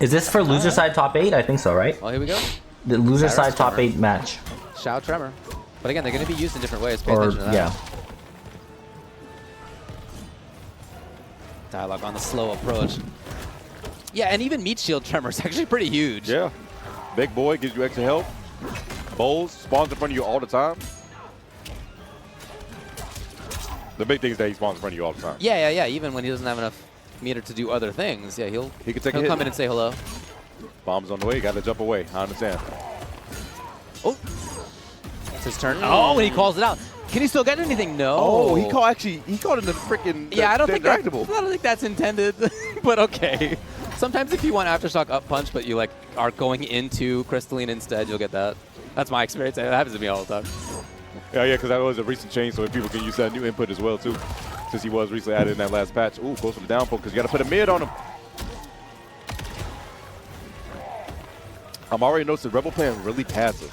Is this for loser side top 8? I think so, right? Well, here we go. The loser Cyrus side top Tremor. 8 match. Shao Tremor. But again, they're going to be used in different ways. Pay Or, attention to that. yeah. Dyloch on the slow approach. Yeah, and even meat shield tremor is actually pretty huge. Yeah. Big boy gives you extra help. Bowls spawns in front of you all the time. The big thing is that he spawns in front of you all the time. Yeah. Even when he doesn't have enough meter to do other things, yeah, he'll He can take a come hit. in and say hello. Bombs on the way. Got to jump away. I understand. Oh, it's his turn. Oh, and he calls it out. Can he still get anything? No. Oh, he called in the freaking. Yeah, I don't think that's intended, but okay. Sometimes if you want Aftershock up punch, but you like are going into Crystalline instead, you'll get that. That's my experience. It happens to me all the time. Yeah, because that was a recent change, so people can use that new input as well too. Since he was recently added in that last patch. Ooh, goes for the down poke because you got to put a mid on him. I'm already noticing Rebel playing really passive.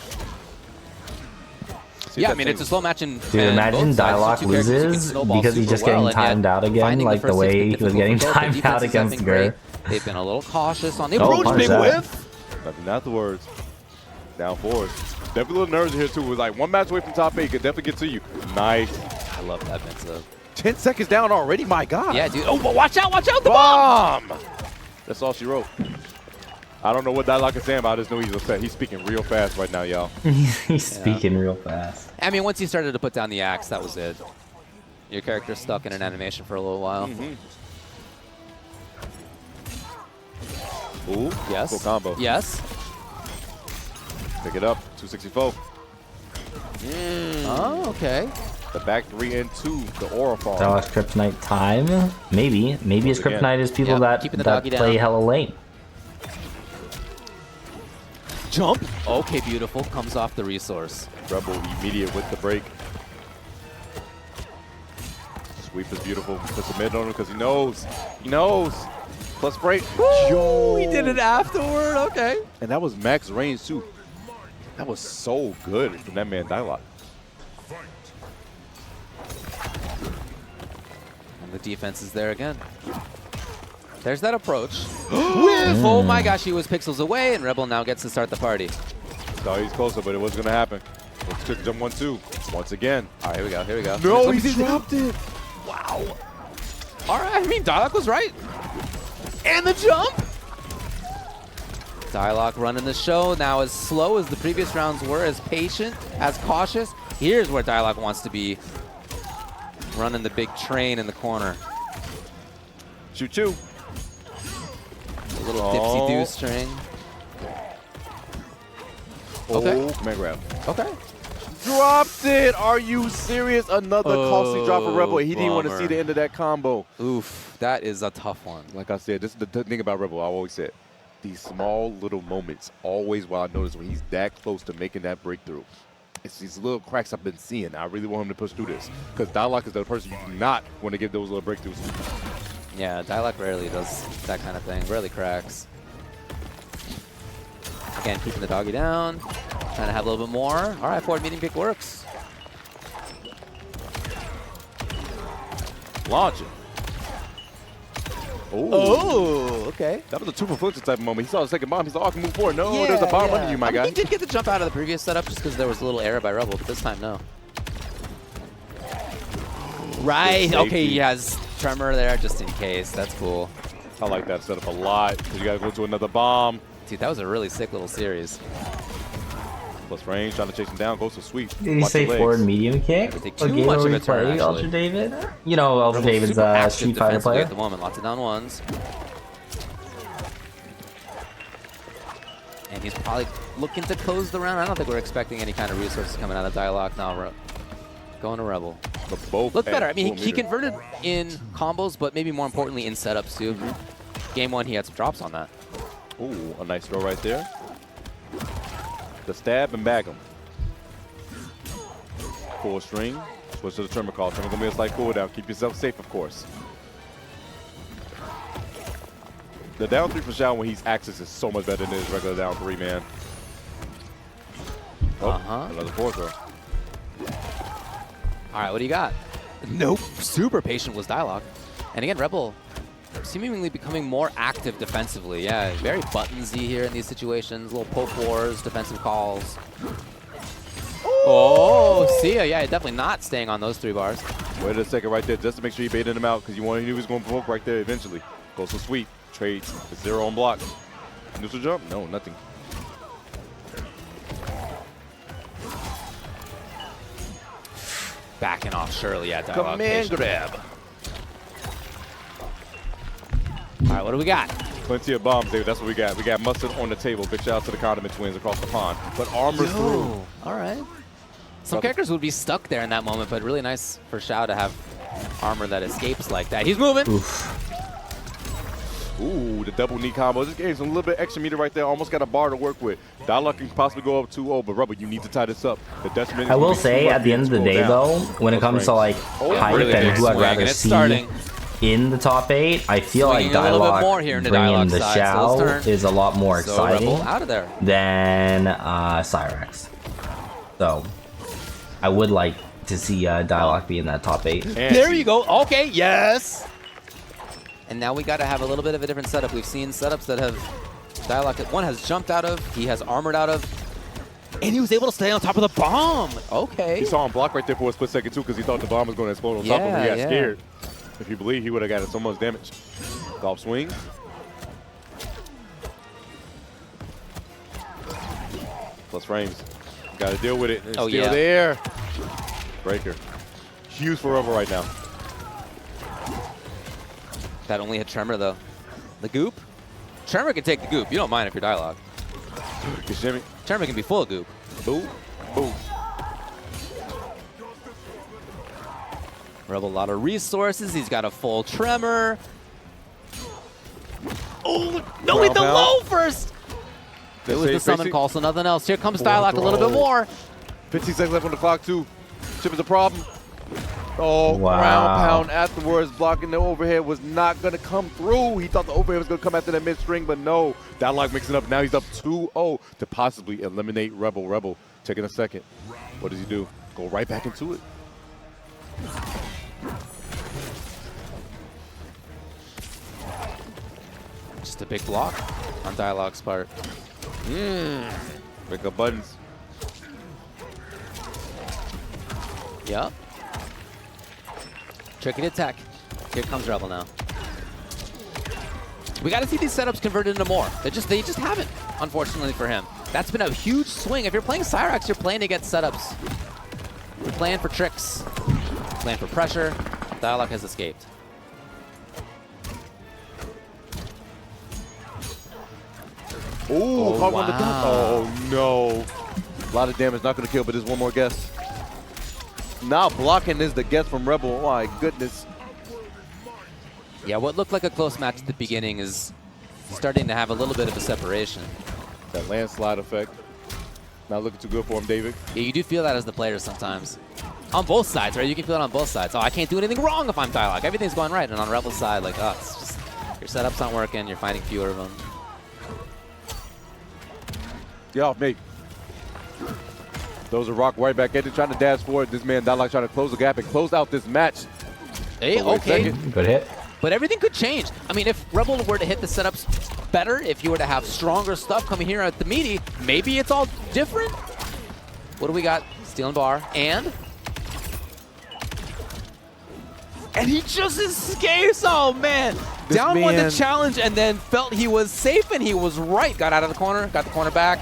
See Yeah, I mean, it's a slow match in Dude, imagine Dyloch loses because he's just getting timed out again, like the way he was getting timed out against Gur. They've been a little cautious on the Don't approach. punish Big that. whiff. Not the words. Down forward. Definitely a little nervous here too. It was like one match away from top 8. Could definitely get to you. Nice. I love that Beancel. 10 seconds down already. My God. Yeah, dude. Oh, but watch out. Watch out. The bomb. That's all she wrote. I don't know what Dyloch is saying, but I just know he's upset. He's speaking real fast right now, y'all. He's speaking real fast. I mean, once he started to put down the axe, that was it. Your character's stuck in an animation for a little while. Ooh, Yes. full combo. Yes. Pick it up. 264. Oh, okay. The back 3 and 2. The aura farm. Dyloch's Kryptonite time? Maybe. Maybe his Again. Kryptonite is people Yep, keeping the that doggy play down. hella lane. Jump. Okay, beautiful. Comes off the resource. Rebel immediate with the break. Sweep is beautiful. Puts a mid on him because he knows. He knows. Plus break. Yo, he did it afterward. Okay. And that was max range too. That was so good from that man Dyloch. And the defense is there again. There's that approach. Whiff! Oh my gosh, he was pixels away, and Rebel now gets to start the party. Thought he's closer, but it wasn't going to happen. Let's quick jump 1-2. Once again. All right, here we go. Here we go. No, he dropped it. Wow. All right, I mean, Dyloch was right. And the jump. Dyloch running the show now, as slow as the previous rounds were, as patient, as cautious. Here's where Dyloch wants to be, running the big train in the corner. Choo-choo. A little dipsy-doo string. Okay. Oh, command grab. Okay. Dropped it. Are you serious? Another costly drop for Rebel. He didn't want to bummer. see the end of that combo. Oof, that is a tough one. Like I said, this is the thing about Rebel. I always said, these small little moments, always what I notice when he's that close to making that breakthrough. It's these little cracks I've been seeing. I really want him to push through this. Because Dyloch is the person you do not want to give those little breakthroughs. Yeah, Dyloch rarely does that kind of thing. Rarely cracks. Again, keeping the doggy down. Trying to have a little bit more. All right, forward medium kick works. Launch it. Oh, okay. That was a two-for-flips type of moment. He saw the second bomb. He's like, oh, I can move forward. No, there's a bomb under you, my guy. He did get the jump out of the previous setup just because there was a little error by Rebel, but this time, no. Right. Okay, he has Tremor there just in case. That's cool. I like that setup a lot because you got to go to another bomb. Dude, that was a really sick little series. Plus range, trying to chase him down, goes to sweep. Did he Watch say the legs. forward medium kick? Never take A too game much where of we a turn, play actually. Ultra David? You know Ultra David's Super active Street Fighter defensively player. at the moment. Lots of down ones. And he's probably looking to close the round. I don't think we're expecting any kind of resources coming out of Dyloch now. Going to Rebel. But both Looked better. I at mean, full he meter. converted in combos, but maybe more importantly in setups too. Game one, he had some drops on that. Ooh, a nice throw right there. The stab and bag him. Full string. Switch to the Tremor call. Tremor gonna be a slight cooldown. Keep yourself safe, of course. The down 3 for Shao when he's Axis is so much better than his regular down 3, man. Oh, another forward throw. All right, what do you got? Nope. Super patient was Dyloch. And again, Rebel seemingly becoming more active defensively. Yeah, very buttonsy here in these situations. Little poke wars, defensive calls. Oh, see ya. Yeah, definitely not staying on those 3 bars. Wait a second right there, just to make sure you baited him out, because you wanted he was going to poke right there eventually. Goes for sweep, trades, 0 on block. Neutral jump? No, nothing. Backing off Shirley, yeah, Dyloch. Command grab. All right, what do we got? Plenty of bombs, David. That's what we got. We got mustard on the table. Big shout out to the Condiment Twins across the pond. But armor through. All right. Some characters would be stuck there in that moment, but really nice for Shao to have armor that escapes like that. He's moving. Ooh, the double knee combo. This game's a little bit extra meter right there. Almost got a bar to work with. Dyloch can possibly go up 2-0, but Rubber, you need to tie this up. The detriment is I will say, at the end of the day, though, when it comes to like hype really and who I'd swing, rather and it's see starting. in the top 8, I feel Swinging like a little bit Dyloch more here into bringing Dyloch's the side, Shao so let's turn. is a lot more So exciting Rebel out of there. than Cyrex. So I would like to see Dyloch be in that top 8. There you go. Okay, yes. And now we got to have a little bit of a different setup. We've seen setups that have Dyloch, one has jumped out of, he has armored out of, and he was able to stay on top of the bomb. Okay. He saw him block right there for a split second, too, because he thought the bomb was going to explode on top of him. He got scared. If you believe, he would have gotten so much damage. Golf swing. Plus frames. Got to deal with it. It's still there. Breaker. Huge for Rebel right now. That only hit Tremor, though. The goop? Tremor can take the goop. You don't mind if you're Dyloch. Good shimmy. Tremor can be full of goop. Boo. Boo. Rebel a lot of resources. He's got a full Tremor. Oh, no, hit the low first. It was the summon call, so nothing else. Here comes Dyloch a little bit more. 15 seconds left on the clock, too. Chip is a problem. Oh, wow. Ground pound afterwards, blocking the overhead was not going to come through. He thought the overhead was going to come after that mid-string, but no. Dyloch mixing up. Now he's up 2-0 to possibly eliminate Rebel. Rebel taking a second. What does he do? Go right back into it. Just a big block on Dyloch's part. Break up buttons. Yep. Tricky to tech. Here comes Rebel now. We got to see these setups converted into more. They just haven't, unfortunately for him. That's been a huge swing. If you're playing Cyrex, you're playing to get setups. You're playing for tricks. Playing for pressure. Dyloch has escaped. Ooh, wow. on the top. Oh, no. A lot of damage. Not going to kill, but there's one more guess. Now blocking is the guess from Rebel. Oh, my goodness. Yeah, what looked like a close match at the beginning is starting to have a little bit of a separation. That landslide effect. Not looking too good for him, David. Yeah, you do feel that as the player sometimes. On both sides, right? You can feel it on both sides. Oh, I can't do anything wrong if I'm Dyloch. Everything's going right. And on Rebel's side, like, oh, it's just, your setup's not working. You're finding fewer of them. Get off me. Throws a rock right back at it, trying to dash forward. This man, Dyloch, trying to close the gap and close out this match. Hey, okay. Good hit. But everything could change. I mean, if Rebel were to hit the setups better, if you were to have stronger stuff coming here at the meaty, maybe it's all different. What do we got? Stealing bar. And he just escapes. Oh, man. Down won the challenge and then felt he was safe, and he was right. Got out of the corner, got the corner back.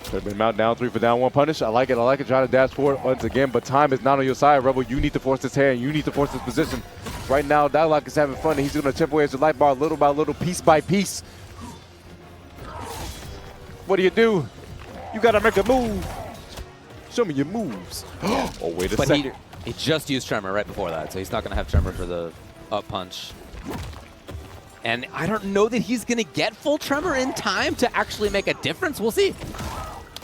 Could have been out down 3 for down 1 punish. I like it. I like it. Trying to dash forward once again, but time is not on your side, Rebel. You need to force this hand. You need to force this position. Right now, Dyloch is having fun, and he's going to chip away at your light bar little by little, piece by piece. What do? You got to make a move. Show me your moves. Oh, wait a second. He just used Tremor right before that, so he's not going to have Tremor for the up punch. And I don't know that he's going to get full Tremor in time to actually make a difference. We'll see.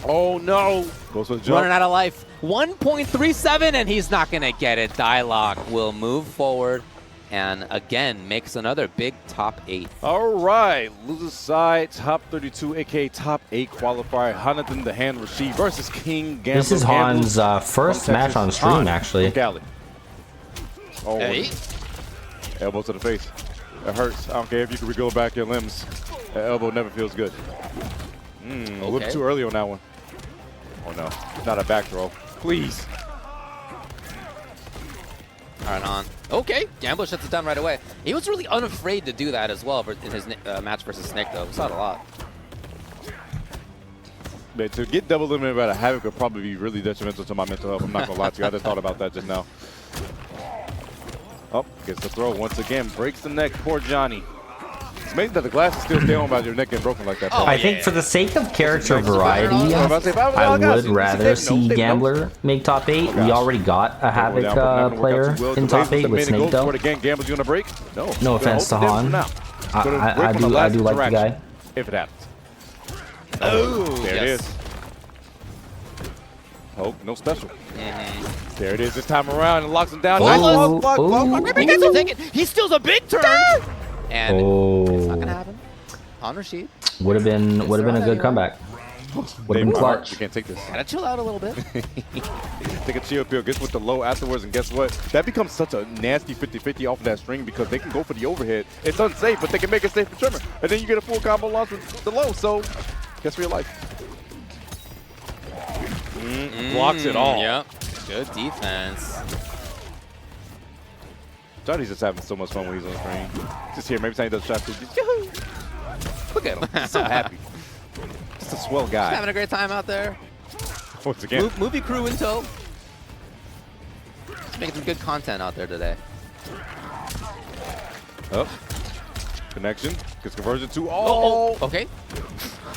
Oh, no. Goes for the jump. Running out of life. 1.37, and he's not going to get it. Dyloch will move forward and, again, makes another big top 8. All right. Loser side, top 32, a.k.a. top 8 qualifier. Han the Han Rashid versus KingGambler. This is Han's first match on stream, actually. Cali. Oh, Hey. elbow to the face. It hurts. I don't care if you can wiggle back your limbs. That elbow never feels good. A little bit too early on that one. Oh no, not a back throw. Please. All right, Han. Okay, Gambler shuts it down right away. He was really unafraid to do that as well in his match versus Snake, though. We saw it a lot. But to get double eliminated by the Havoc would probably be really detrimental to my mental health. I'm not gonna lie to you. I just thought about that just now. Oh, gets the throw once again. Breaks the neck. Poor Johnny. It's amazing that the glasses still stay on by your neck getting broken like that. Oh, I think for the sake of character variety, I would rather see Gambler make top 8. We already got a Havoc player in top 8 with Snake, though. Again, Gambler's gonna break. No offense to Han. I do like the guy. If it happens. Oh, there it is. Oh, no special. There it is this time around and locks him down. He steals a big turn. And it's not gonna happen. Han Rashid. Would have been a good comeback. Would have been clutch. You can't take this. Gotta chill out a little bit. Take a chill pill, gets with the low afterwards, and guess what? That becomes such a nasty 50-50 off of that string because they can go for the overhead. It's unsafe, but they can make it safe for Trimmer. And then you get a full combo launch with the low, so guess for your life. Blocks it all. Yep. Good defense. Johnny's just having so much fun when he's on the screen. Just here, maybe time he does shot too. Look at him. He's so happy. Just a swell guy. Just having a great time out there. Once again. Movie crew in tow. Just making some good content out there today. Up. Connection. Gets conversion to all. Okay.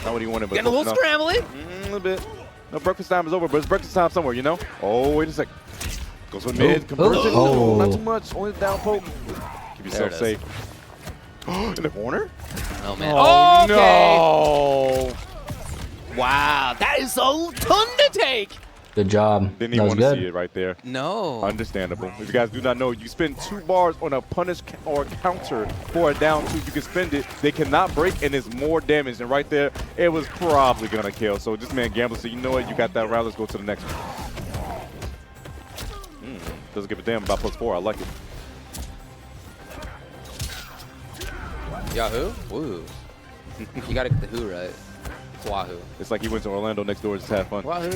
Not what he wanted, but getting a little scrambly. A little bit. No, breakfast time is over, but it's breakfast time somewhere, you know? Oh, wait a second. Goes with mid. Conversion. Not too much. Only down poke. Keep yourself safe. In the corner? Oh, man. Oh, okay. No. Wow. That is a ton to take. Good job. Didn't even want to see it right there. No. Understandable. If you guys do not know, you spend 2 bars on a punish or counter for a down 2. You can spend it. They cannot break, and it's more damage. And right there, it was probably going to kill. So this man Gambler said, you know what? You got that round. Let's go to the next one. Doesn't give a damn about +4. I like it. Yahoo? Woo. You got to get the who right. It's Wahoo. It's like he went to Orlando next door and just had fun. Wahoo.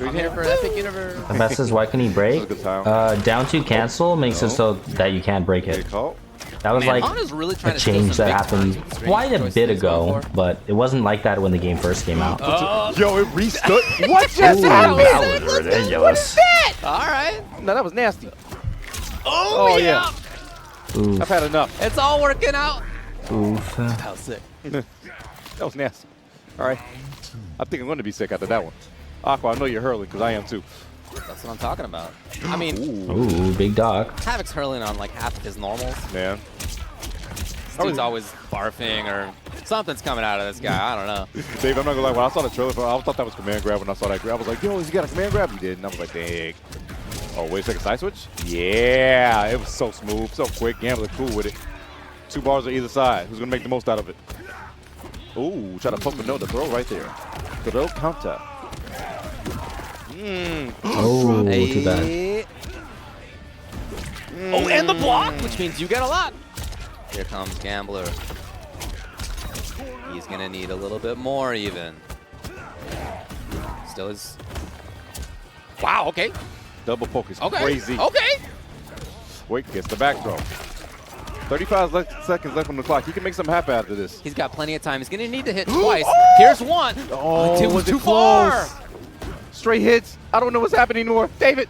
I'm here for Epic Universe. The best is why can he break? Down 2 cancel makes it so that you can't break it. That was like really a change that happened quite a bit ago, but it wasn't like that when the game first came out. Yo, it restood. What just happened? That was ridiculous. All right. No, that was nasty. Oh yeah. Oof. I've had enough. It's all working out. Oof. That was sick. That was nasty. All right. I think I'm going to be sick after that one. Aqua, I know you're hurling because I am too. That's what I'm talking about. I mean, ooh, big dog. Havoc's hurling on like half of his normals. Man. This dude's always barfing or something's coming out of this guy. I don't know. Dave, I'm not going to lie. When I saw the trailer, I thought that was command grab when I saw that grab. I was like, yo, he got a command grab? He did. And I was like, dang. Oh, wait a second. Side switch? Yeah. It was so smooth, so quick. Gambler cool with it. 2 bars on either side. Who's going to make the most out of it? Ooh, try to poke a note to throw right there. Throw counter. Oh, too bad. Oh, and the block, which means you get a lot. Here comes Gambler. He's going to need a little bit more even. Still is. Wow, okay. Double poke is Okay. crazy. Okay. Wait, gets the back throw. 35 seconds left on the clock. He can make something happen after this. He's got plenty of time. He's going to need to hit twice. Here's one. Oh, two was too far. Straight hits. I don't know what's happening anymore. David.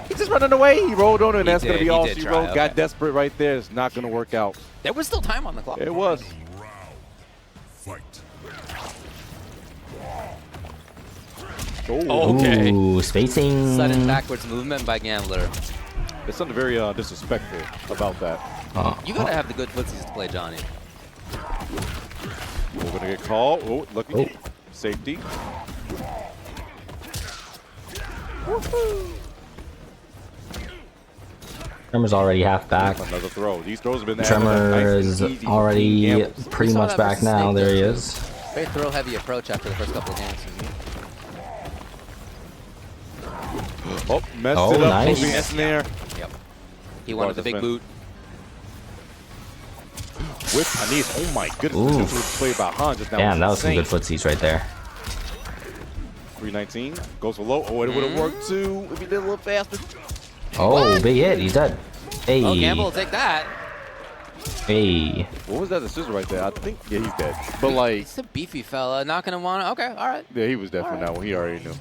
He's just running away. He rolled on it, and that's going to be all she wrote. Okay. Got desperate right there. It's not going to work out. There was still time on the clock. It was. Oh, okay. Ooh, spacing. Sudden backwards movement by Gambler. There's something very disrespectful about that. You got to have the good footsies to play Johnny. We're going to get called. Oh, lucky. Oh. Safety. Tremor's already half back. Another throw. These throws have been Tremor is already pretty much back now. There he is. Very throw-heavy approach after the first couple of games. Oh, messed it up. Nice. Moving S in there. Yep. He wanted the big boot. With Anis. Oh my goodness. This was played by Han just now. Damn, that was some good footsies right there. 319. Goes for low. Oh, it would have worked too if he did a little faster. Oh, big hit. He's dead. Hey. Oh, Gamble will take that. Hey. What was that decision right there? I think, yeah, he's dead. But like, He's a beefy fella. Not going to want to. Okay, all right. yeah, he was definitely not one. He already knew.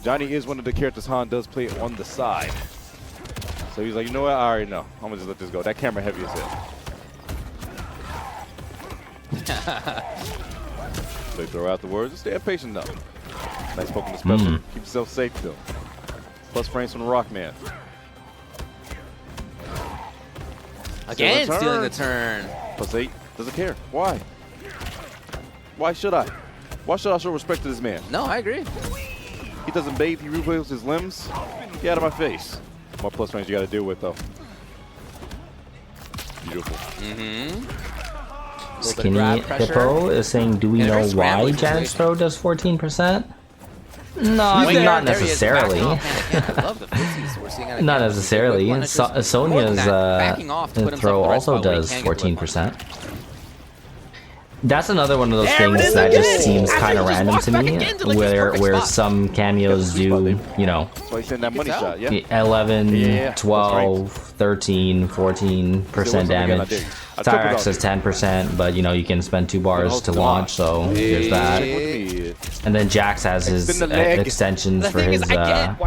Johnny is one of the characters Han does play on the side. So he's like, you know what? I already know. I'm going to just let this go. That camera heavy as hell. They throw out the words and stay patient though. Nice poke in the special. Keep yourself safe though. Plus frames from the Rockman. Again, stealing the turn. Plus 8. Doesn't care. Why? Why should I? Why should I show respect to this man? No, I agree. He doesn't bathe. He reveals his limbs. Get out of my face. More plus frames you got to deal with though. Beautiful. Skinny Hippo is saying, do we know why Janet's throw does 14%? No, I mean, not necessarily. Not necessarily. Sonia's throw also does 14%. That's another one of those things that just seems kind of random to me, where some cameos do, you know, That's why he sent that money shot, yeah? 11, 12, 13, 14% damage. Tyrax says 10%, but you know, you can spend 2 bars to launch, so there's that. And then Jax has his extensions for his grab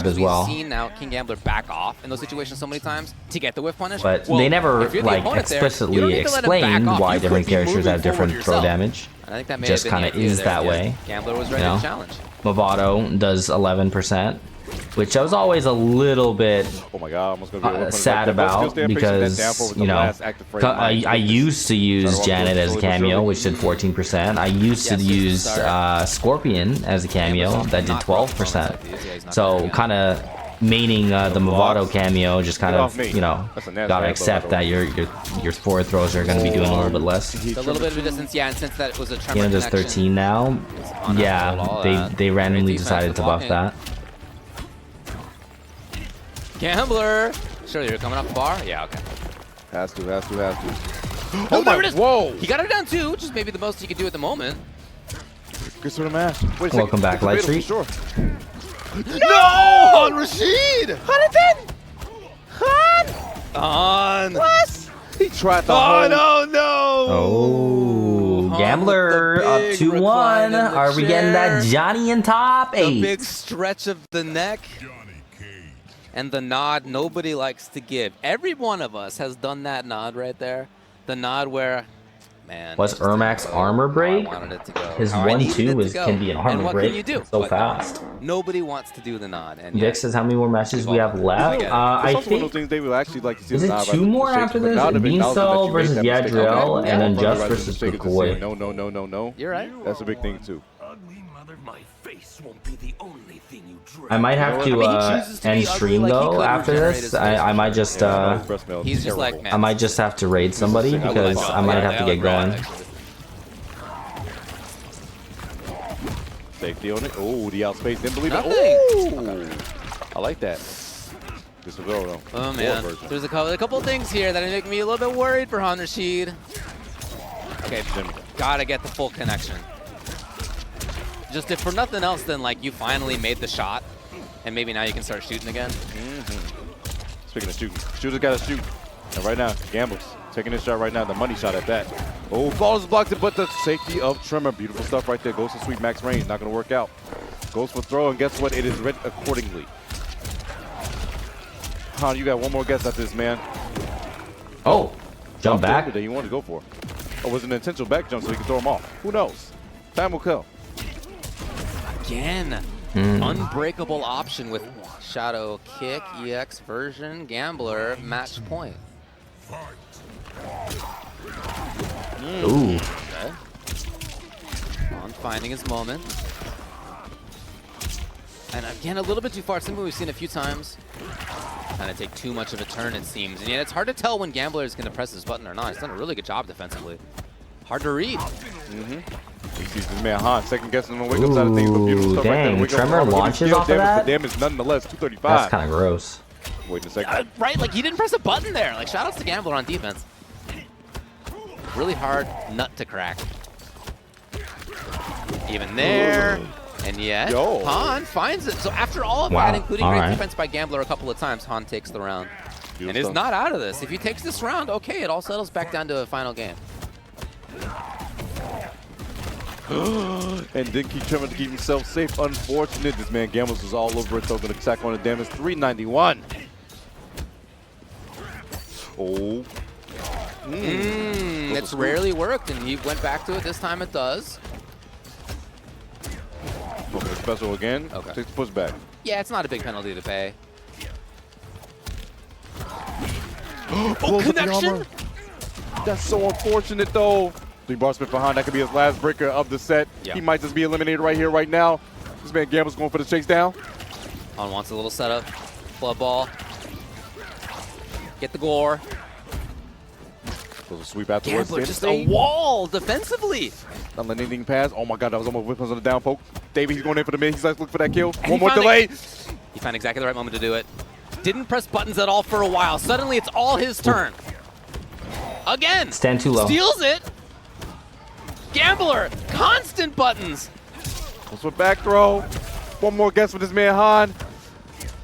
as well. We've seen now KingGambler back off in those situations so many times to get the whiff punish. But they never like explicitly explain why different characters have different throw damage. I think that may just kind of is that way. Gambler was ready to challenge. Movado does 11%, which I was always a little bit sad about because, you know, I used to use Janet as a cameo, which did 14%. I used to use Scorpion as a cameo that did 12%. So kind of maining the Movado cameo, just kind of, you know, gotta accept that your forward throws are going to be doing a little bit less. A little bit of a distance, yeah, and since that was a tremor Yana does 13 now. Yeah, they randomly decided to buff that. Gambler! Sure, you're coming off the bar? Yeah, okay. Has to. Oh my, whoa! He got it down too, which is maybe the most he could do at the moment. Good sort of mash. Welcome back, Light Street. Sure. No! Han Rashid! On! What? He tried the Oh, Gambler up 2-1. Are we getting that Johnny in top 8? The big stretch of the neck. And the nod nobody likes to give. Every one of us has done that nod right there. The nod where, man. What's Ermac's armor break? His 1-2 can be an armor break. So fast. Nobody wants to do the nod. And Vic says how many more matches we have left. I think. Is it 2 more after this? Beancel versus Yadriel, and then Just versus Kukui. No. You're right. That's a big thing too. I might have to end stream though after this. I might just he's just like, man, I might just have to raid somebody because I might have to get going. Safety on it. Oh, the outspace didn't believe it. Oh, I like that. This will go though. Oh man, there's a couple things here that make me a little bit worried for Han Rashid. Okay, gotta get the full connection. Just if for nothing else, then like you finally made the shot, and maybe now you can start shooting again. Speaking of shooting, shooter's got to shoot. And right now, Gambler's taking this shot right now, the money shot at that. Oh, Flawless blocked it, but the safety of Tremor. Beautiful stuff right there. Goes to sweet max range, not going to work out. Goes for throw, and guess what? It is read accordingly. Han, you got one more guess at this, man. Oh, jump back. That you wanted to go for. Or was it an intentional back jump so he could throw him off? Who knows? Time will tell. Again, unbreakable option with Shadow Kick, EX version, Gambler, match point. Ooh. Okay. On finding his moment. And again, a little bit too far. Something we've seen a few times. Kind of take too much of a turn, it seems. And yet it's hard to tell when Gambler is going to press this button or not. He's done a really good job defensively. Hard to read. He sees this man Han second guessing on the wake up side of things. Beautiful stuff right there. Tremor launches off of that? Damage nonetheless, 235. That's kind of gross. Wait a second. Right, like he didn't press a button there. Like shout outs to Gambler on defense. really hard nut to crack. Even there. And yet, Han finds it. So after all of that, including great defense by Gambler a couple of times, Han takes the round. And is not out of this. If he takes this round, okay, it all settles back down to a final game. And then keep trying to keep himself safe. Unfortunate. This man Gambles was all over it, though. Going to attack on the damage. 391. Oh. It's rarely worked, and he went back to it. This time it does. Okay, special again. Okay. Takes the pushback. Yeah, it's not a big penalty to pay. Oh, connection! That's so unfortunate, though. 3 bar spin for Han. That could be his last breaker of the set. Yeah. He might just be eliminated right here, right now. This man Gamble's going for the chase down. Han wants a little setup. Club ball. Get the gore. Little sweep afterwards. Gambler just a wall defensively. Not letting anything pass. Oh my God, that was almost whip on the down poke. David, he's going in for the mid. He's like, look for that kill. And one more delay. He found exactly the right moment to do it. Didn't press buttons at all for a while. Suddenly, it's all his turn. Again. Stand too low. Steals it. Gambler, constant buttons. Goes for back throw. One more guess for this man Han.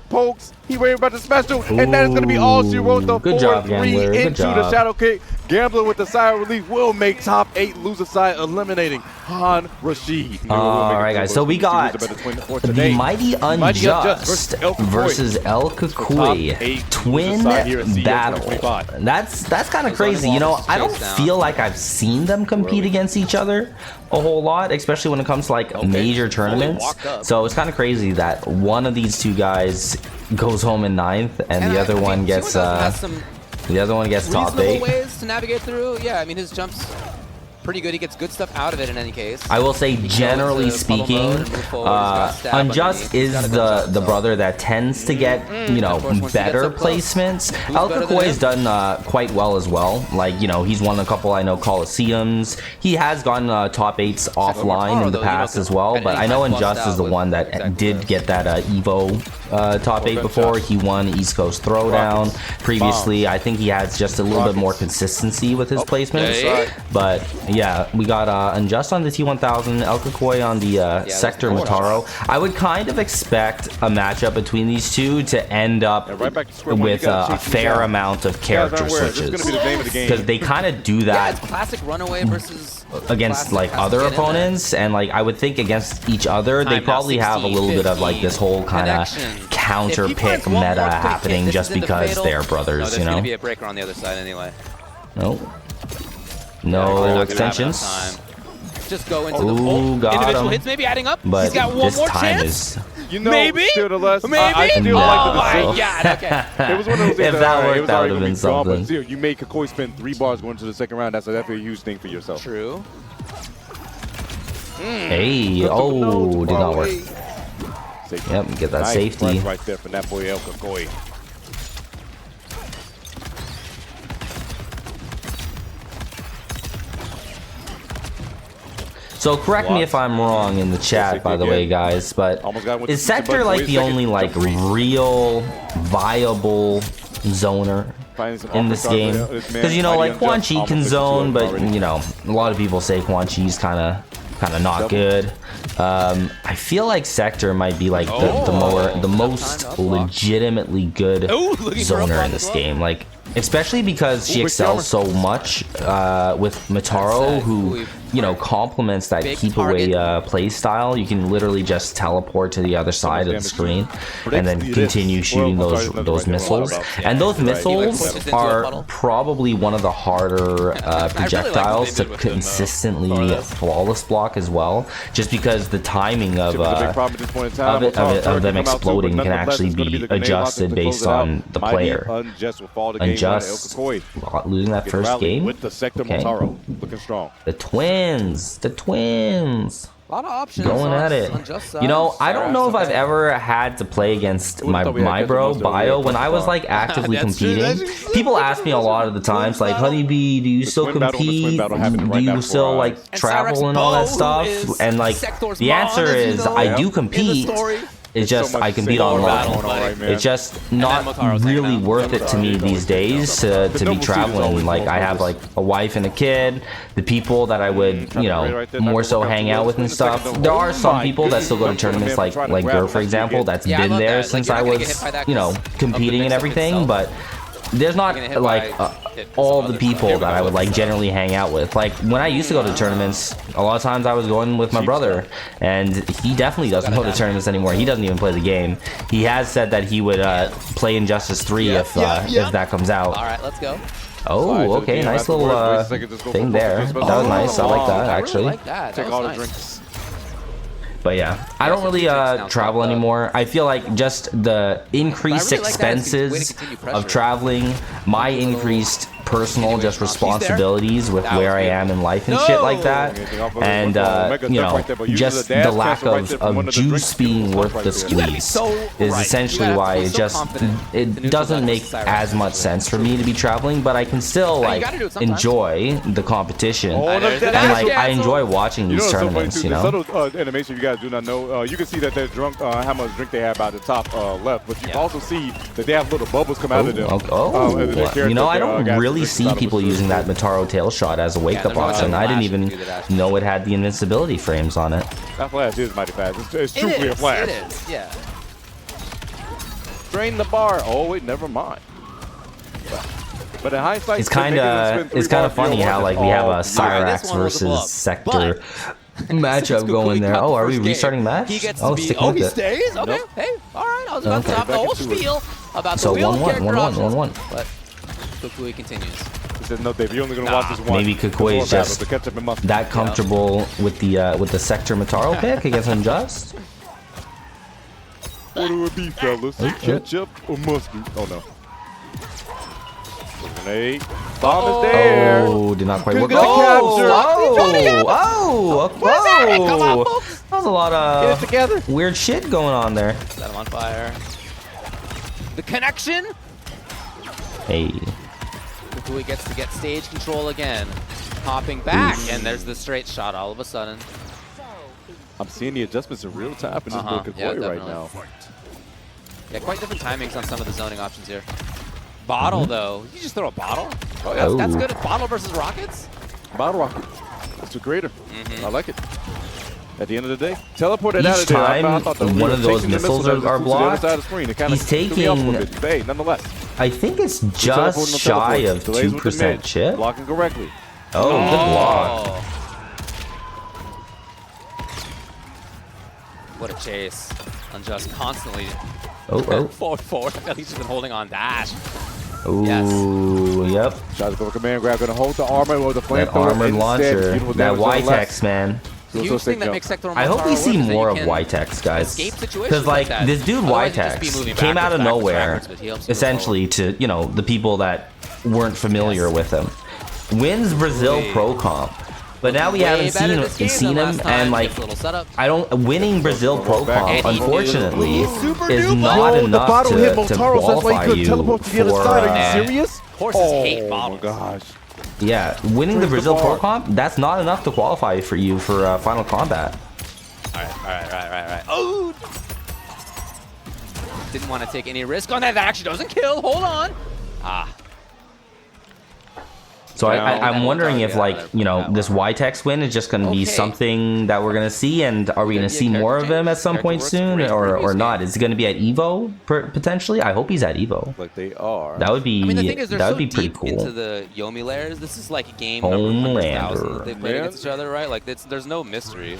Pokes. He waiting about the special, and that is going to be all she wrote. The 4-3 into the shadow kick. Gambler with the side relief will make top 8 loser side, eliminating Han Rashid. All right, guys. So we got the Mighty Unjust versus ElCucuy twin battle. That's kind of crazy. You know, I don't feel like I've seen them compete against each other a whole lot, especially when it comes to like major tournaments. So it's kind of crazy that one of these two guys goes home in 9th, and the other one gets top 8. Ways to navigate through. Yeah, I mean his jumps pretty good. He gets good stuff out of it in any case. I will say, generally speaking, Unjust is the brother that tends to get, you know, better placements. ElCucuy's done quite well as well. Like, you know, he's won a couple, I know, Coliseums. He has gotten top 8s offline in the past as well, but I know Unjust is the one that did get that Evo top 8 before. He won East Coast Throwdown previously. I think he has just a little bit more consistency with his placements, but yeah, we got Unjust on the T1000, ElCucuy on the Sector Mataro. I would kind of expect a matchup between these two to end up with a fair amount of character switches, because they kind of do that. It's classic runaway versus against like other opponents, and like I would think against each other they probably have a little bit of like this whole kind of counter pick meta happening just because they're brothers, you know. There's gonna be a breaker on the other side anyway. Nope. No extensions. Just go into the individual hits, maybe adding up. But he's got one more chance. You know, maybe? Still the less, maybe? I still oh like my God, okay. It was one of those things if that worked, that would have been something. But still, you made Cucuy spend 3 bars going to the second round. That's definitely a huge thing for yourself. True. Hey, oh, did not work. Safety. Yep, get that safety. Right there from that boy ElCucuy. So correct me if I'm wrong in the chat, by the way, guys, but is Sector like the only like real viable zoner in this game? Because, you know, like Quan Chi can zone, but, you know, a lot of people say Quan Chi's kind of not good. I feel like Sector might be like the most legitimately good zoner in this game. Like, especially because she excels so much with Mataro, who, you know, complements that keep away play style. You can literally just teleport to the other side of the screen and then continue shooting those missiles. And those missiles are probably one of the harder projectiles to consistently flawless block as well, just because the timing of them exploding can actually be adjusted based on the player. Unjust losing that first game. With the Sector Mataro looking strong. The twins. A lot of options. Going at it. You know, I don't know if I've ever had to play against my bro, Bio, when I was like actively competing. People ask me a lot of the times, like, Honeybee, do you still compete? Do you still like travel and all that stuff? And like, the answer is I do compete. It's just I can beat online. It's just not really worth it to me these days to be traveling. Like I have like a wife and a kid. The people that I would, you know, more so hang out with and stuff. There are some people that still go to tournaments, like Gur, for example, that's been there since I was, you know, competing and everything. But there's not like all the people that I would like generally hang out with. Like when I used to go to tournaments, a lot of times I was going with my brother, and he definitely doesn't go to tournaments anymore. He doesn't even play the game. He has said that he would play Injustice 3 if that comes out. All right, let's go. Oh, okay, nice little thing there. That was nice. I like that actually. Take all the drinks. But yeah, I don't really travel anymore. I feel like just the increased expenses of traveling, my increased personal just responsibilities with where I am in life and shit like that, and you know, just the lack of juice being worth the squeeze is essentially why it doesn't make as much sense for me to be traveling. But I can still like enjoy the competition, and like I enjoy watching these tournaments. You know, the subtle animation you guys do not know, you can see that they're drunk, how much drink they have by the top left, but you can also see that they have little bubbles come out of them. You know, I don't really see people using that Mataro tail shot as a wake-up option. I didn't even know it had the invincibility frames on it. That flash is mighty fast. It's truly a flash. It is, yeah. Drain the bar. Oh wait, never mind. But in hindsight, it's kind of funny how like we have a Cyrax versus Sector matchup going there. Oh, are we restarting match? Oh, stick with it. Stays? Okay, hey, all right. I was about to have the whole spiel about the 1-1. But Cucuy continues. He said, no, Dave, you're only going to watch this one. Maybe Cucuy is just that comfortable with the Sector Mataro pick against Unjust. What do it be, fellas? Ketchup or mustard? Oh, no. Grenade. Bomb is there. Oh, did not quite work. Oh, that was a lot of weird shit going on there. Set him on fire. The connection. Hey. Cucuy gets to get stage control again. Hopping back, and there's the straight shot all of a sudden. I'm seeing the adjustments in real time in this Cucuy right now. Yeah, quite different timings on some of the zoning options here. Bottle, though. You just throw a bottle? Oh, yeah, that's good. Bottle versus rockets? Bottle rocket. That's a creator. I like it. At the end of the day, teleported out of each time one of those missiles are blocked, he's taking, nonetheless. I think it's just shy of 2% chip. Blocking correctly. Oh, good block. What a chase. Unjust constantly forward. He's just been holding on dash. Ooh, yep. Tries to go for command grab, gonna hold the armor with the flame. That armored launcher, that Y-Tex, man. Huge thing that makes Sector I hope we see more of Y-Tex, guys. Because, like, this dude Y-Tex came out of nowhere, essentially, to, you know, the people that weren't familiar with him. Wins Brazil Pro Comp. But now we haven't seen him, and like, winning Brazil Pro Comp, unfortunately, is not enough to qualify you for. Horses hate bottles. Oh my gosh. Yeah, winning the Brazil Pro Comp, that's not enough to qualify for you for Final Combat. Alright. Oh! Didn't want to take any risk on that. That actually doesn't kill. Hold on. So I'm wondering if, like, you know, this Y-Tex win is just going to be something that we're going to see, and are we going to see more of him at some point soon, or not? Is it going to be at EVO, potentially? I hope he's at EVO. Like they are. That would be, I mean, the thing is, that would be pretty cool. Into the Yomi layers, this is like a game number 100,000 that they played against each other, right? Like, there's no mystery.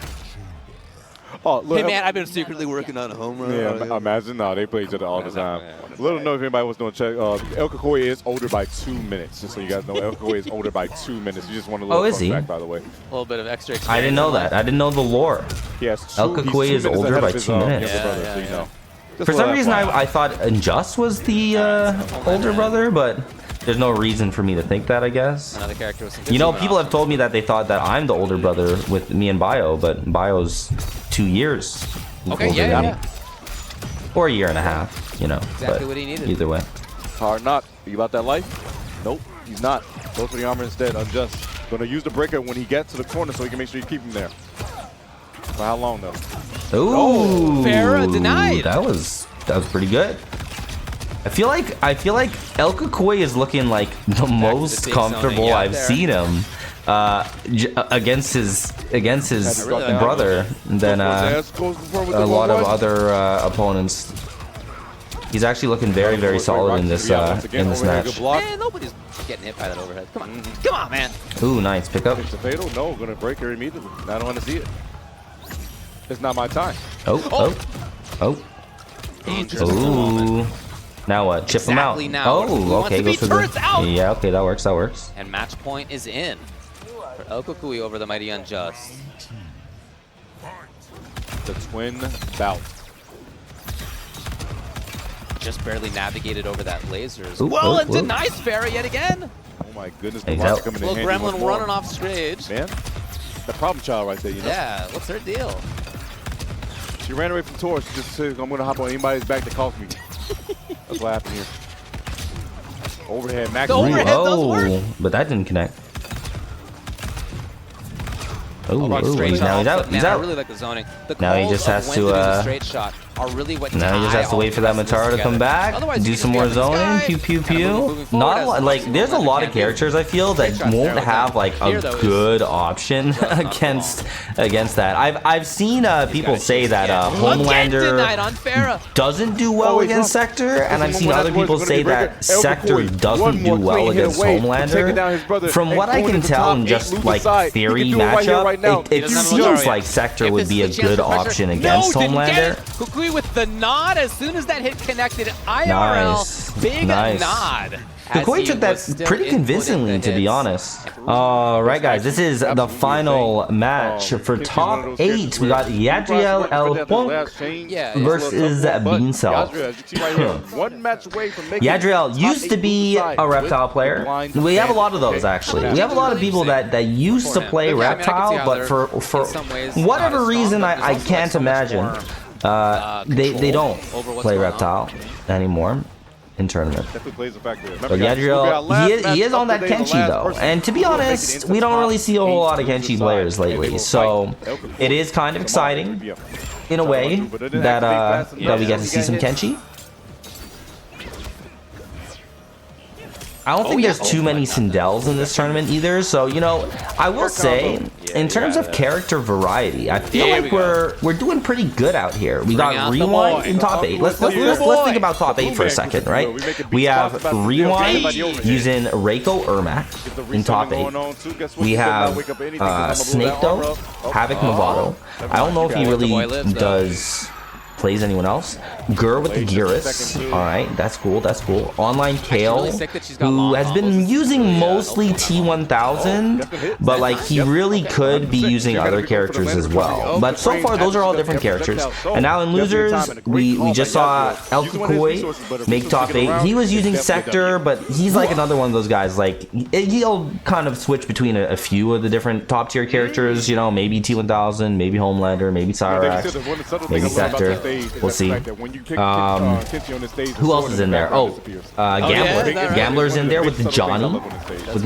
Oh, look, hey man, I've been secretly working on a home run. Yeah, imagine. No, they play each other all the time. Let them know if anybody was doing check. ElCucuy is older by 2 minutes. Just so you guys know, ElCucuy is older by 2 minutes. You just want a little fun fact, by the way. A little bit of extra experience. I didn't know that. I didn't know the lore. Yes, ElCucuy is older by 2 minutes. So you know. For some reason, I thought Unjust was the older brother, but there's no reason for me to think that, I guess. Another character with some you know, people have told me that they thought that I'm the older brother with me and Bio, but Bio's 2 years. Okay, yeah. Or a year and a half, you know. Exactly what he needed. Either way. Hard knock. You about that life? Nope, he's not. Goes for the armor instead. Unjust. Gonna use the breaker when he gets to the corner so he can make sure you keep him there. For how long though? Ooh, Farah denied. That was pretty good. I feel like ElCucuy is looking like the most comfortable I've seen him against his brother than a lot of other opponents. He's actually looking very solid in this match. Man, nobody's getting hit by that overhead. Come on, come on, man. Ooh, nice pickup. It's a fatal. No, gonna break her immediately. I don't want to see it. It's not my time. Oh. Dangerous. Ooh. Now what? Chip him out. Now. Oh, okay. Go for the. Out. Yeah, okay, that works. And match point is in for ElCucuy over the Mighty Unjust. The twin bout. Just barely navigated over that lasers. Well, and denies Farah yet again. Oh my goodness, coming in little gremlin running off stage. Man, the problem child right there, you know? Yeah, what's her deal? She ran away from Torch. Just said, I'm going to hop on anybody's back that calls me. That's what happened here. Overhead, max. The overhead does work. But that didn't connect. He's out. He's out. I really like the zoning. The now he just has to straight shot are really what now he just has to wait for that Matara to come back, do some more zoning, pew. Not like there's a lot of characters I feel that won't have like a good option against that. I've seen people say that Homelander doesn't do well against Sector, and I've seen other people say that Sector doesn't do well against Homelander. From what I can tell in just like theory matchup, it seems like Sector would be a good option against Homelander. With the nod as soon as that hit connected. IRL, big nod. Cucuy took that pretty convincingly, to be honest. Alright guys, this is the final match for top 8. We got Yadriel-el-punk versus Beancel. Yadriel used to be a Reptile player. We have a lot of those actually. We have a lot of people that used to play Reptile, but for whatever reason I can't imagine. They don't play Reptile anymore in tournament. But Yadriel, he is on that Kenshi though, and to be honest, we don't really see a whole lot of Kenshi players lately. So it is kind of exciting in a way that we get to see some Kenshi. I don't think there's too many Sindels in this tournament either, so you know, I will say, in terms of character variety, I feel like we're doing pretty good out here. We got Rewind in top 8. Let's think about top 8 for a second, right? We have Rewind using Reiko Ermac in top 8. We have Snake Doe, Havoc Movado. I don't know if he really plays anyone else. Gur with the Gearus. Alright, that's cool. Online Kale, who has been using mostly T1000, but like he really could be using other characters as well. But so far, those are all different characters. And now in losers, we just saw ElCucuy make top 8. He was using Sector, but he's like another one of those guys. Like he'll kind of switch between a few of the different top tier characters. You know, maybe T1000, maybe Homelander, maybe Cyrax, maybe Sector. We'll see. Who else is in there? Oh, Gambler. Gambler's in there with the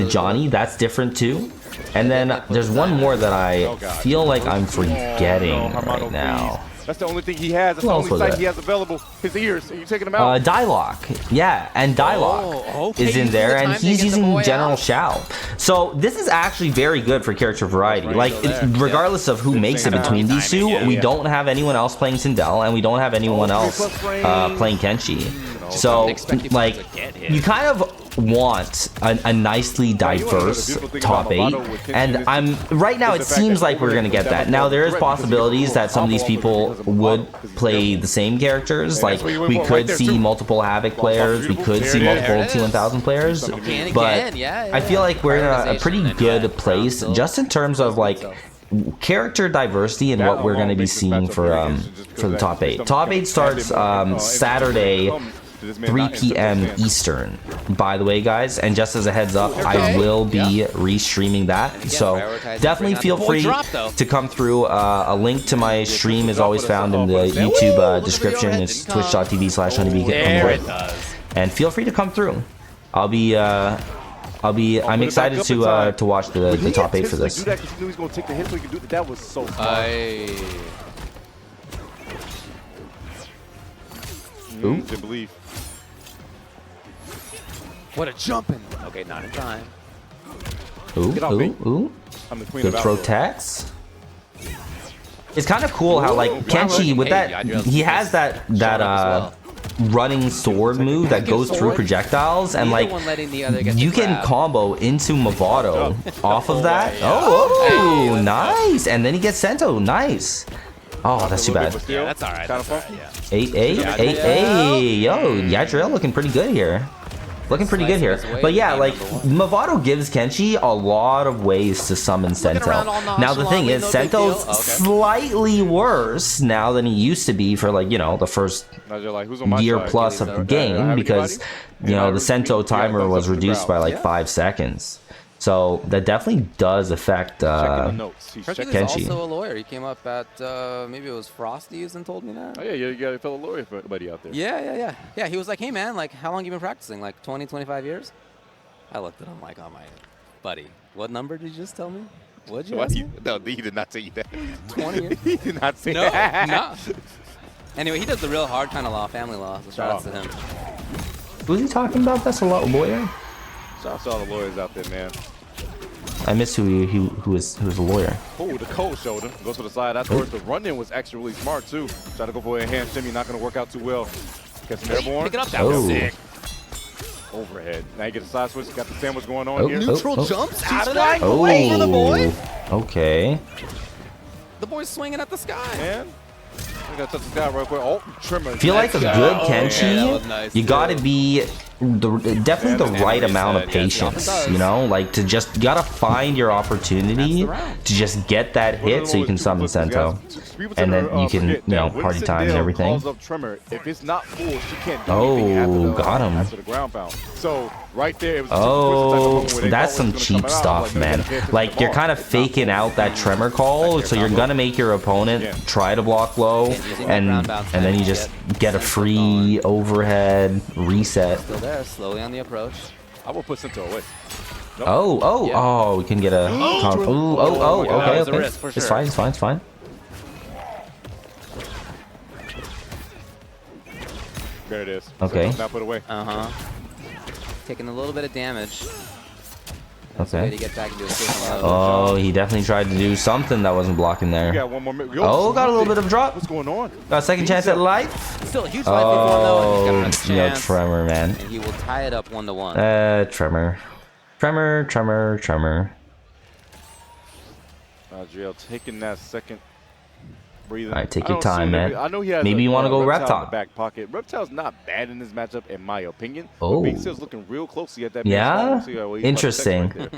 Johnny. That's different too. And then there's one more that I feel like I'm forgetting right now. That's the only thing he has. That's the only sight he has available. His ears. Are you taking them out? Dyloch. Yeah, and Dyloch is in there, and he's using General Shao. So this is actually very good for character variety. Like, regardless of who makes it between these two, we don't have anyone else playing Sindel, and we don't have anyone else playing Kenshi. So, like, you kind of want a nicely diverse top 8, and right now it seems like we're gonna get that. Now there is possibilities that some of these people would play the same characters. Like we could see multiple Havoc players, we could see multiple T1000 players, but I feel like we're in a pretty good place just in terms of like character diversity and what we're going to be seeing for the top 8. Top 8 starts Saturday 3 p.m. Eastern, by the way, guys. And just as a heads up, I will be restreaming that. So definitely feel free to come through. A link to my stream is always found in the YouTube description. It's twitch.tv/honeybeacon. And feel free to come through. I'm excited to watch the top 8 for this. Didn't believe. What a jumping. Okay, not in time. Get off me. I'm the queen of Good throw outdoor. tax. It's kind of cool how like Kenshi with that he has that running sword move that goes through projectiles, and like you can combo into Movado off of that. Oh, nice! And then he gets Sento. Nice. Oh, that's too bad. Yeah, that's all right. Kind of funky. Hey, yo, Yadriel looking pretty good here. Looking pretty good here. But yeah, like, Movado gives Kenshi a lot of ways to summon Sento. Now, the thing is, Sento's slightly worse now than he used to be for, like, you know, the first year plus of the game, because, you know, the Sento timer was reduced by, like, 5 seconds. So that definitely does affect Kenshi. He's also a lawyer. He came up at maybe it was Frosty's and told me that. Oh yeah, you got a fellow lawyer buddy out there. Yeah. He was like, hey man, like how long you been practicing? Like 20, 25 years? I looked at him like, oh my buddy, what number did you just tell me? What'd you ask me? No, he did not tell you that. 20 years? He did not say that. No. Anyway, he does the real hard kind of law, family law. So shout outs to him. Who's he talking about? That's a lawyer. Shout out to all the lawyers out there, man. I missed who was a lawyer. Oh, the cold shoulder goes to the side. Afterwards, the run-in was actually really smart too. Try to go for a hand shimmy, not going to work out too well. Get some airborne. Pick it up, that was sick. Overhead. Now you get a side switch. Got the sandwich going on here. Neutral jumps out of that. Oh, Over the boy. Okay. The boy's swinging at the sky. Man. We gotta touch this guy real quick. Oh, trimmer. I feel like a good Kenshi, you gotta be definitely the right amount of patience, you know, like to just, you gotta find your opportunity to just get that hit so you can summon Sento, and then you can, you know, party time and everything. If it's not full, she can't do anything got him. after the ground pound. So right there, it was that's some cheap stuff, man. Like you're kind of faking out that tremor call, so you're gonna make your opponent try to block low, and then you just get a free overhead reset. Still there, slowly on the approach. I will put Sento away. Oh, we can get a. Okay. It's fine. There it is. Okay. Now put away. Taking a little bit of damage. Okay. To get back into a oh, he definitely tried to do something that wasn't blocking there. Got one more minute. Oh, got a little bit of drop. What's going on? Got a second chance at life. Still a huge life before though. And he's got another chance. Tremor, man. And he will tie it up 1-1. Tremor. Yadriel taking that second breathing. All right, take your time, man. I know he has maybe you want to go Reptile. In the back pocket. Reptile's not bad in this matchup, in my opinion. Oh. Beancel's looking real closely at that. Yeah. Interesting.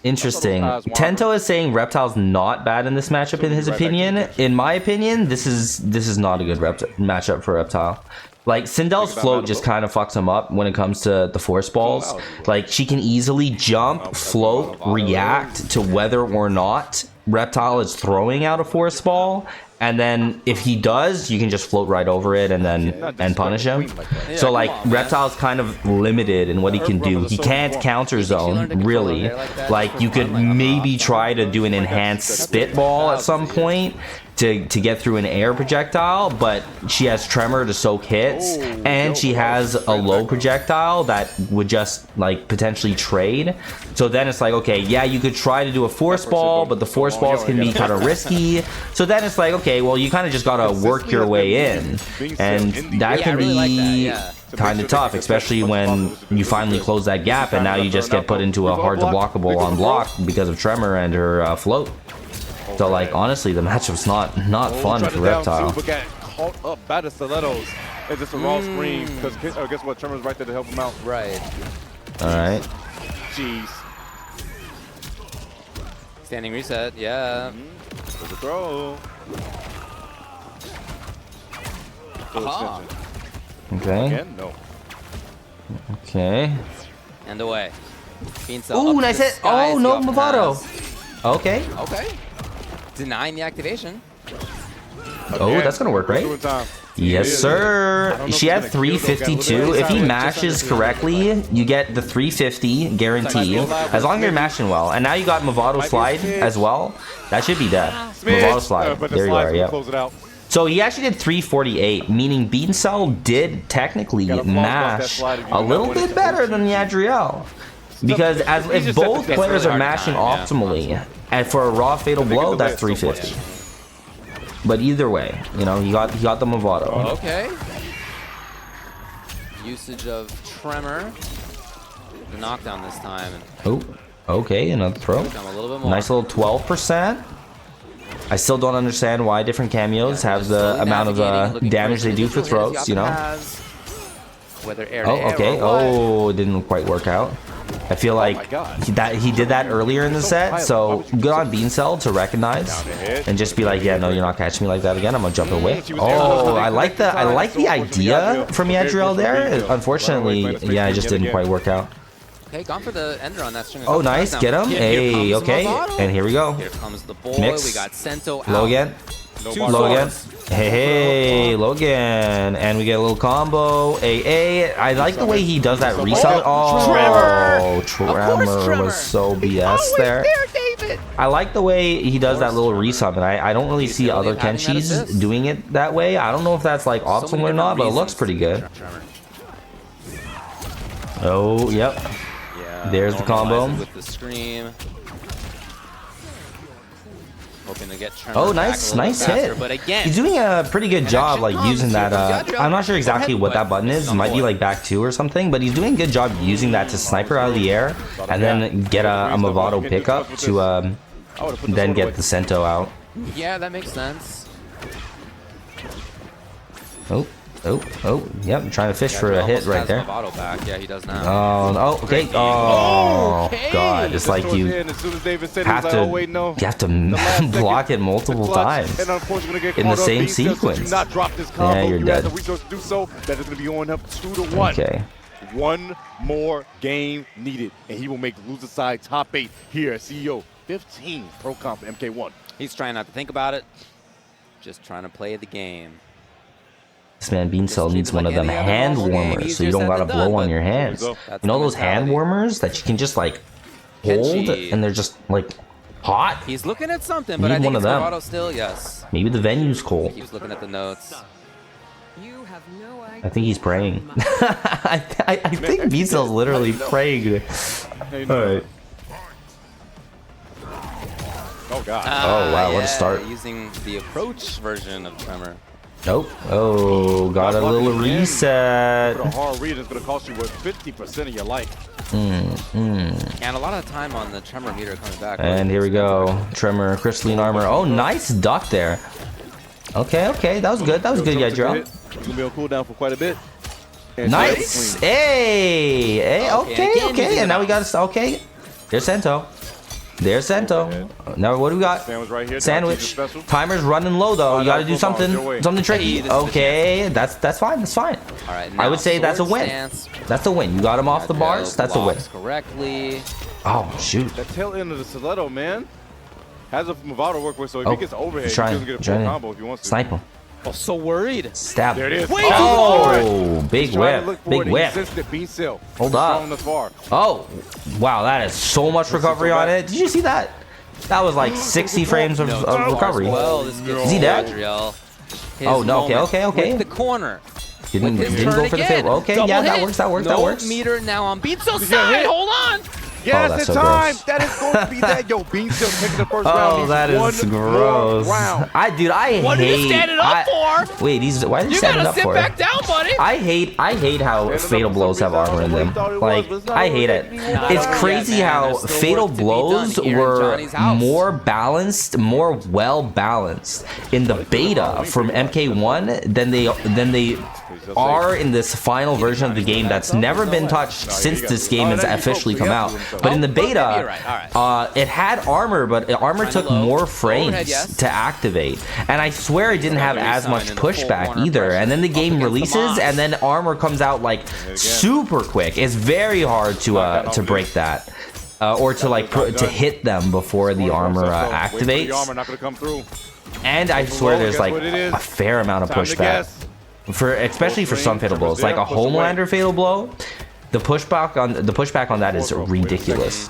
Interesting. Tento is saying Reptile's not bad in this matchup in his opinion. In my opinion, this is not a good matchup for Reptile. Like, Sindel's float just kind of fucks him up when it comes to the force balls. Like, she can easily jump, float, react to whether or not Reptile is throwing out a force ball. And then if he does, you can just float right over it and punish him. So like Reptile's kind of limited in what he can do. He can't counter zone, really. Like you could maybe try to do an enhanced spitball at some point to get through an air projectile, but she has tremor to soak hits, and she has a low projectile that would just like potentially trade. So then it's like, okay, yeah, you could try to do a force ball, but the force balls can be kind of risky. So then it's like, okay, well, you kind of just gotta work your way in, and that can be kind of tough, especially when you finally close that gap, and now you just get put into a hard to blockable on block because of tremor and her float. So like honestly, the matchup's not fun for Reptile. Caught up by the stilettos. It's just a raw scream because guess what? Tremor's right there to help him out. Right. All right. Jeez. Standing reset. Yeah. There's a throw. Okay. Again? No. Okay. And away. Ooh, nice hit. Oh no, Movado. Okay. Okay. Denying the activation. Oh, that's gonna work, right? Yes, sir. She had 352. If he mashes correctly, you get the 350 guarantee, as long as you're mashing well. And now you got Movado slide as well. That should be dead. Movado slide. There you are. Yep. So he actually did 348, meaning Beancel did technically mash a little bit better than Yadriel. Because if both players are mashing optimally, and for a raw fatal blow, that's 350. But either way, you know, he got the Movado. Okay. Usage of Tremor. The knockdown this time. Oh, okay, another throw. Nice little 12%. I still don't understand why different cameos have the amount of damage they do for throws, you know? Oh, okay. Oh, it didn't quite work out. I feel like he did that earlier in the set, so good on Beancel to recognize and just be like, yeah, no, you're not catching me like that again. I'm gonna jump away. Oh, I like the idea from Yadriel there. Unfortunately, yeah, it just didn't quite work out. Okay, gone for the ender on that string. Oh, nice, get him. Hey, okay, and here we go. Here comes the boy. Mix. We got Sento out. Low again. Low again. Hey, low again. And we get a little combo. I like the way he does that resummon. Oh, Tremor was so BS there. I like the way he does that little resummon. I don't really see other Kenshis doing it that way. I don't know if that's like optimal or not, but it looks pretty good. Oh, yep. There's the combo. With the scream. Hoping to get oh, nice hit. But again, he's doing a pretty good job, like using that. I'm not sure exactly what that button is. It might be like back 2 or something, but he's doing a good job using that to sniper out of the air and then get a Movado pickup to then get the Sento out. Yeah, that makes sense. Oh, yep, I'm trying to fish for a hit right there. Yeah, he does now. Oh, okay. Oh, God, it's like you have to block it multiple times in the same sequence. Yeah, you're dead. Okay. One more game needed, and he will make loser side top 8 here at CEO 15 Pro Comp MK1. He's trying not to think about it, just trying to play the game. This man Beancel needs one of them hand warmers so you don't gotta blow on your hands. You know those hand warmers that you can just like hold and they're just like hot? He's looking at something, but I think it's Movado still, yes. Maybe the venue's cold. He was looking at the notes. I think he's praying. I think Beancel's literally praying. Alright. Oh, God. Oh, wow, what a start. Using the approach version of Tremor. Nope. Oh, got a little reset. A hard read is going to cost you 50% of your life. And a lot of time on the Tremor meter coming back. And here we go. Tremor, crystalline armor. Oh, nice duck there. Okay. That was good. That was good, Yadriel. It's going to be on cooldown for quite a bit. Nice. Hey. Okay. And now we got okay. There's Sento. There's Sento. Now what do we got? Sandwich. Timer's running low though. You gotta do something tricky. Okay, that's fine. That's fine. All right, I would say that's a win. That's a win. You got him off the bars. That's a win. Correctly. Oh shoot. That tail end of the stiletto, man. Has a Movado work with, so if he gets overhead, he doesn't get a full combo if he wants to. Snipe him. Oh, so worried. Stab. There it is. Oh, big whip. Big whip. Hold up. Oh, wow, that is so much recovery on it. Did you see that? That was like 60 frames of recovery. Is he dead? Oh, no. Okay. With the corner. Didn't go for the fail. Okay, yeah, that works. That works. Meter now on Beancel's side. Hold on. Yes, it's time. That is going to be that. Yo, Beancel taking the first round. Oh, that is gross. I hate. What are you standing up for? Wait, why are you standing up for? You gotta sit back down, buddy. I hate how fatal blows have armor in them. Like, I hate it. It's crazy how fatal blows were more balanced, more well balanced in the beta from MK1 than they are in this final version of the game that's never been touched since this game has officially come out. But in the beta, it had armor, but armor took more frames to activate. And I swear it didn't have as much pushback either. And then the game releases, and then armor comes out like super quick. It's very hard to break that. Or to like to hit them before the armor activates. And I swear there's like a fair amount of pushback. Especially for some fatal blows, like a Homelander fatal blow, the pushback on that is ridiculous.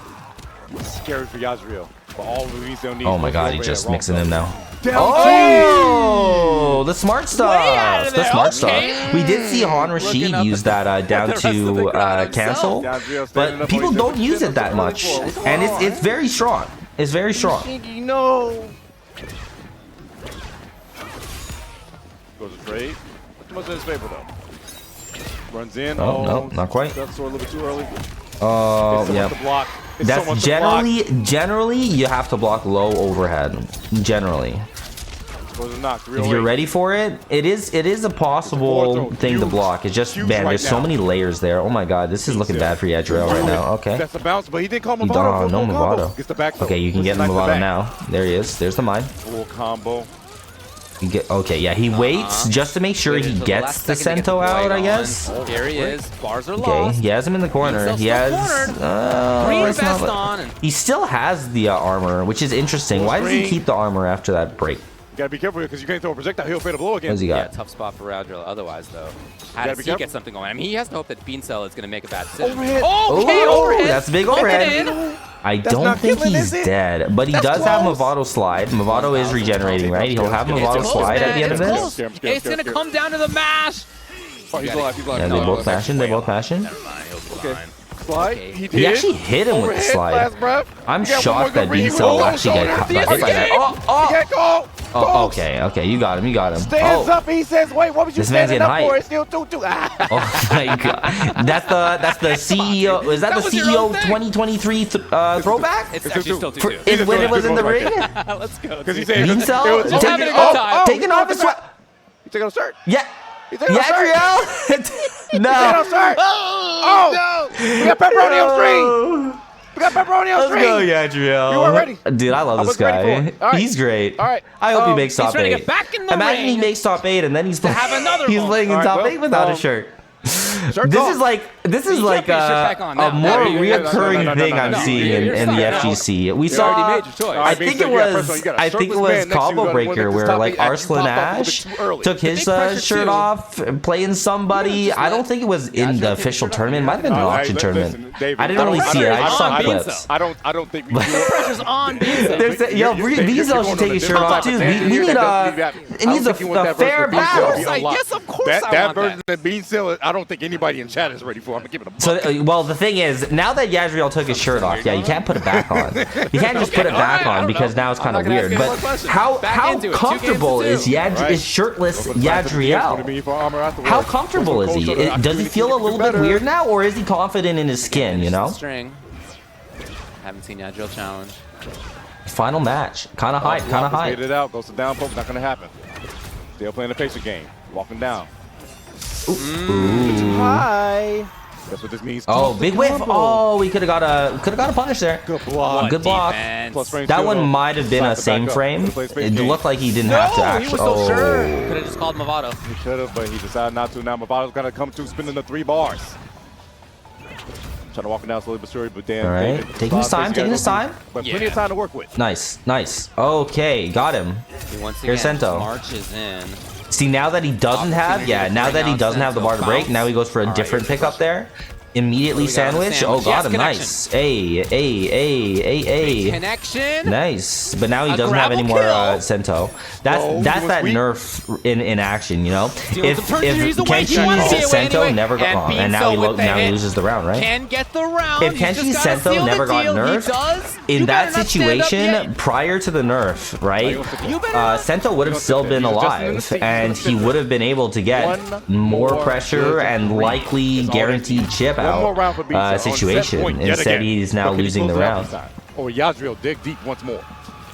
Scary for Yadriel. Oh my god, he just mixing him now. Oh, the smart stuff. The smart stuff. We did see Han Rashid use that down to cancel, but people don't use it that much, and it's very strong. It's very strong. No. Goes to trade. Too much in his favor though. Runs in. Oh no, not quite. That's a little bit too early. Oh yeah. That's generally you have to block low overhead. Generally. If you're ready for it, it is a possible thing to block. It's just, man, there's so many layers there. Oh my god, this is looking bad for Yadriel right now. Okay. That's a bounce, but he didn't call Movado. No Movado. Okay, you can get Movado now. There he is. There's the mine. Full combo. You get, okay, yeah, he waits just to make sure he gets the Sento out, I guess. Here he is. Bars are Okay, lost. he has him in the corner. He has. Green vest on. He still has the armor, which is interesting. Why does he keep the armor after that break? You gotta be careful because you can't throw a projectile. He'll fade a blow again. What does he got? Yeah, tough spot for Yadriel. Otherwise, though, how does he get something going? I mean, he has to hope that Beancel is going to make a bad decision. Overhead. Okay, overhead. That's a big overhead. I don't think he's dead, but he does have Movado slide. Movado is regenerating, right? He'll have Movado slide at the end of this. It's going to come down to the mash. Oh, he's alive. He's alive. Yeah, they both mashing. They both mashing. Never mind. He'll be fine. Slide. He did. He actually hit him with the slide. I'm shocked that Beancel actually got hit by that. Oh, okay, you got him. Stands up. He says, "Wait, what was you standing up for? It's still 2-2." Oh my god, that's the CEO. Is that the CEO 2023 throwback? It's actually still 2-2. When it was in the ring. Let's go. Because he said Beancel taking off his sweat. He's taking a shirt. Yeah. Yadriel. No. Oh no! We got pepperoni on stream. We got pepperoni on stream. Let's go, Yadriel. You weren't ready. Dude, I love this guy. Right. He's great. All right. I hope he makes top 8. He's ready to get back in the Imagine ring. he makes top 8 and then he's playing. Have another he's playing in top 8 without a shirt. This is like a more reoccurring thing I'm seeing in the FGC. We saw, I think it was Combo Breaker where like Arslan Ash took his shirt off playing somebody. I don't think it was in the official tournament. It might have been an auction tournament. I didn't really see it. I just saw clips. I don't think pressure's on Beancel. Yo, Beancel should take his shirt off too. We need a fair battle. Yes, of course. That version of Beancel, I don't think anybody in chat is ready for. I'm gonna give it a buck. So, well, the thing is, now that Yadriel took his shirt off, yeah, you can't put it back on. You can't just put it back on because now it's kind of weird. But how comfortable is shirtless Yadriel? How comfortable is he? Does he feel a little bit weird now, or is he confident in his skin? You know. Haven't seen Yadriel challenge. Final match, kind of hype, kind of hype. Fade it out, goes to down poke, not gonna happen. Still playing the pacer game, walking down. Hi. That's what this means. Oh, big whiff. Oh, we could have got a punish there. Good block. Good block. That one might have been a same frame. It looked like he didn't have to actually. He was so sure. Could have just called Movado. He should have, but he decided not to. Now Movado's gonna come to spinning the 3 bars. Trying to walk him down slowly but surely, but damn. All right, taking his time, But plenty of time to work with. Nice. Okay, got him. Here's Sento. Marches in. See, now that he doesn't have, the bar to break, now he goes for a different pickup there. Immediately sandwich. Oh, got him. Nice. Hey. Connection. Nice. But now he doesn't have any more Sento. That's that nerf in action, you know? If Kenshi's Sento never got on, and now he loses the round, right? Can get the round. If Kenshi's Sento never got nerfed, in that situation, prior to the nerf, right, Sento would have still been alive, and he would have been able to get more pressure and likely guaranteed chip out situation. Instead, he's now losing the round. Oh, Yadriel dig deep once more.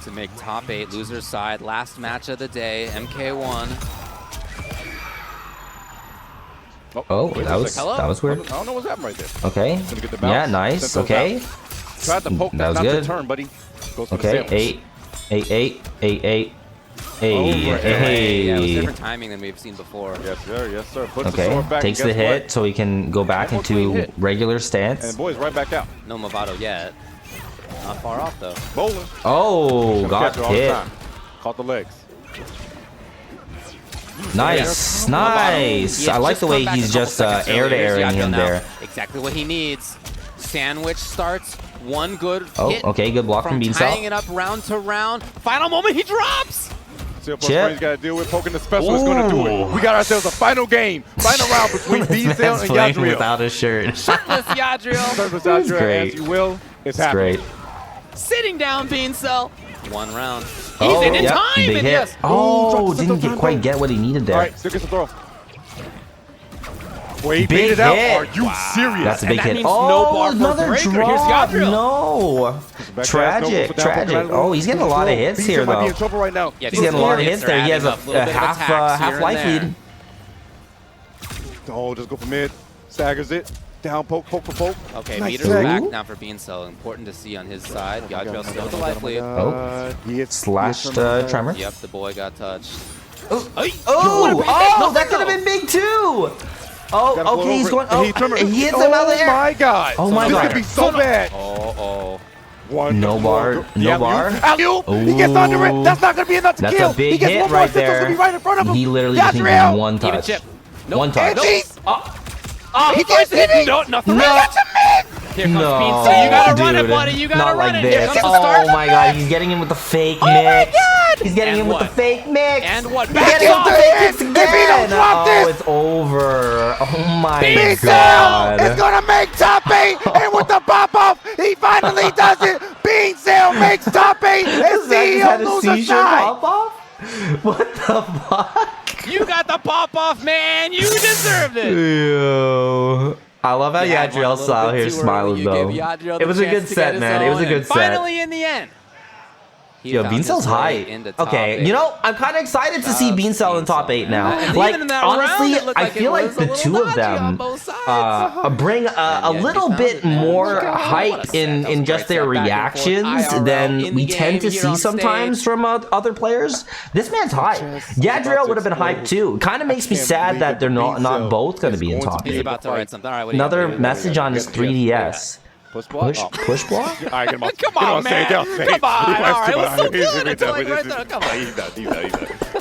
To make top 8, loser's side, last match of the day, MK1. Oh, that was weird. I don't know what's happening right there. Okay. Yeah, nice. Okay. Tried to poke, that was good. Turn, buddy. Okay. 8. Hey. Yeah, it was different timing than we've seen before. Yes, sir. Puts okay, the sword back, takes the hit so he can go back into regular stance. And boys right back out. No Movado yet. Not far off though. Bowling. Oh, got hit. Caught the legs. Nice. I like the way he's just air-to-airing him there. Exactly what he needs. Sandwich starts One good hit. Okay, good block from Beancel. Tying it up round to round. Final moment, he drops! Chip got to deal with poking the specialist going to do it. We got ourselves a final game, final round between Beancel and Yadriel. Without a shirt. Shirtless Yadriel. Shirtless Yadriel, great. as you will. It's happening. Great. Sitting down Beancel. One round. Oh, He's in yep, time, big and hit. yes. Oh, didn't quite get what he needed there. All right, still gets a throw. Wait, Big beat it out. hit. Are you serious? That's a big hit. means no bar for another breaker. drop. Here's Yadriel. No. Tragic, tragic. Oh, he's getting a lot of hits here, might be though. in trouble right now. Yeah, He's getting a lot of hits are there. He has adding up. a Little bit of attacks half here life and lead. Oh, just go for mid. Staggers it. Down poke, poke for poke. Okay, Nice meters tag. back now for Beancel. Important to see on his side. Yadriel still with the life lead. He hits Slashed Tremor. Yep, the boy got touched. Oh, that could have been big too. Oh, okay, he's going. Oh, he hits him out there. Oh my god. Oh my god. This could be so bad. Oh. One. No bar. No bar. Alley-oop. He gets under it. That's not going to be enough to kill. That's a big he gets hit one more right assist, there. Be right in front of him. He literally just needs Yadriel. one Even touch. chip. Nope. One touch. He gets hitting. No, nothing. No. Here comes No, Beancel. You gotta run it, dude. buddy. You gotta Not run like it. Here this. comes the start. Oh my god, he's getting him with the fake mix. my god. He's getting And him with the what? fake mix. And what? He's getting him with the Back fake into mix it. again. If he don't drop Oh, this. it's over. Oh my Beancel god. is going to make top 8. And with the pop-off, he finally does it. Beancel makes top 8. And Has that CEO had a loses seizure side. pop off? What the fuck? You got the pop off, man. You deserved it. Ew. I love how Yeah, one a Yadriel little style bit here too smiling early. You though. gave Yadriel It the was a chance good to set, get his man. It was a own, good and set. Finally, in the end, he Yo, found his Beancel's way hype. into top Okay, 8. you know, I'm kind of excited to see Beancel in top 8 now. And Like, even in that honestly, round, it looked I like feel it like was the a little two of dodgy them on both sides. bring a yet he little found bit it, man. more What a hype set. in That was a just great their set, back and forth, reactions IRL, than in we the tend to game, here see on sometimes stage. from other players. This man's hype. Yadriel would have been hyped too. Kind of makes me sad that they're not both going to be in top He's 8. about to write something. All right, what do you Another got? message on his 3DS. Push block? Push block? All right, get him off. Come on, man. Come on. All right, what's so good? It's like right there. Come on. He's done.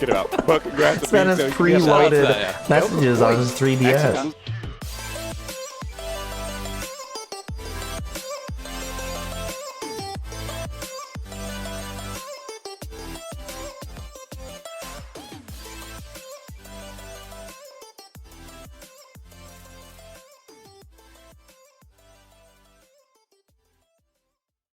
Get him out. But congrats to This man has Beancel. preloaded Yeah. messages on his 3DS.